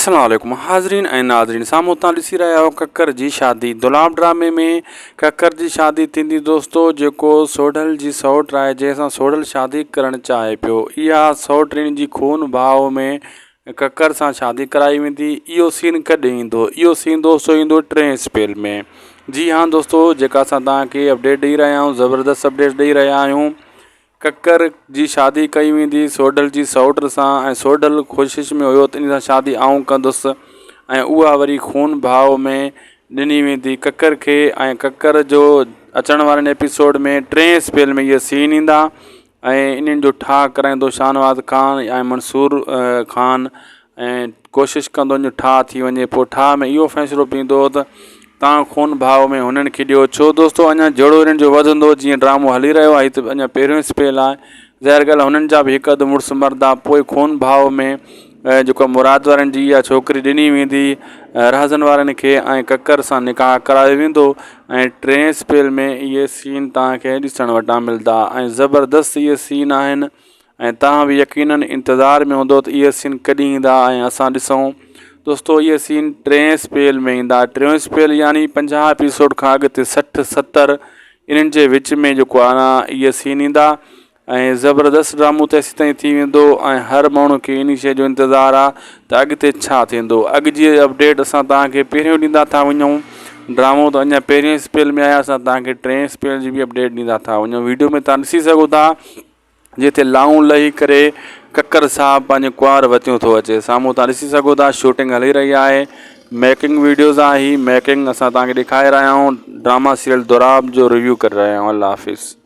अस्सलाम वालेकुम हाज़रीन ऐं नाज़रीन। साम्हूं तव्हां ॾिसी रहिया आहियो ककर जी शादी। दुलाब ड्रामे में ककर जी शादी थींदी दोस्तो, जेको सोढल जी सौट आहे, जंहिंसां सोढल शादी करणु चाहे पियो। इहा सौटरिन जी खून भाव में ककर सां शादी कराई वेंदी। इहो सीन कॾहिं ईंदो? इहो सीन दोस्तो ईंदो 3 स्पेल में। जी हाँ दोस्तो, जेका असां तव्हांखे अपडेट ॾेई रहिया आहियूं, ज़बरदस्त अपडेट ॾेई रहिया आहियूं। ककर जी शादी कई वेंदी सोढल जी सौट सां, ऐं सोढल कोशिशि में हुयो त इन सां शादी आऊं कंदुसि, ऐं उहा वरी खून भाव में ॾिनी वेंदी ककर खे। ऐं ककर जो अचण वारनि एपिसोड में 3 स्पेल में इहे सीन ईंदा, ऐं इन्हनि जो ठाह कराईंदो शाहनवाज़ खान ऐं मंसूर खान, ऐं कोशिशि कंदो जो ठाह थी वञे। पोइ ठाह में इहो फ़ैसिलो पवंदो त तव्हां खून भाव में हुननि खे ॾियो। छो दोस्तो, अञा जोड़ो हिननि जो वधंदो जीअं ड्रामो हली रहियो आहे। त अञा पहिरियों स्पेल आहे, ज़ाहिर ॻाल्हि हुननि जा बि हिकु अधु मुड़ुसु मरदा। पोइ खून भाव में जेको मुराद वारनि जी इहा छोकिरी ॾिनी वेंदी रहज़न वारनि खे, ऐं ककर सां निकाह करायो वेंदो। ऐं 3 स्पेल में इहे सीन तव्हांखे ॾिसणु वटां मिलंदा, ऐं ज़बरदस्त इहे सीन आहिनि। ऐं तव्हां बि यकीनन इंतज़ार में हूंदो त इहे सीन कॾहिं ईंदा ऐं असां ॾिसूं। दोस्तो इहे सीन 3 स्पेल में ईंदा। 3 स्पेल यानी 50 एपिसोड खां अॻिते 60-70 इन्हनि जे विच में जेको आहे न इहे सीन ईंदा, ऐं ज़बरदस्त ड्रामो तेसि ताईं थी वेंदो। ऐं हर माण्हू खे इन शइ जो इंतज़ारु आहे त अॻिते छा थींदो। अॻु जी अपडेट असां तव्हांखे पहिरियों ॾींदा था वञूं। ड्रामो त अञा पहिरें स्पेल में आहे, असां तव्हांखे 3 स्पेल जी बि अपडेट ॾींदा था वञूं। वीडियो में तव्हां ॾिसी सघो था जिते लाऊं लही करे ककर साहब पंहिंजे कुंवार वतियूं थो अचे। साम्हूं तव्हां ॾिसी सघो था शूटिंग हली रही आहे। मेकिंग वीडियोज़ आहे, ही मेकिंग असां तव्हांखे ॾेखारे रहिया आहियूं। ड्रामा सीरियल दुलाब जो रिव्यू करे रहिया आहियूं। अल्लाह हाफ़िज़।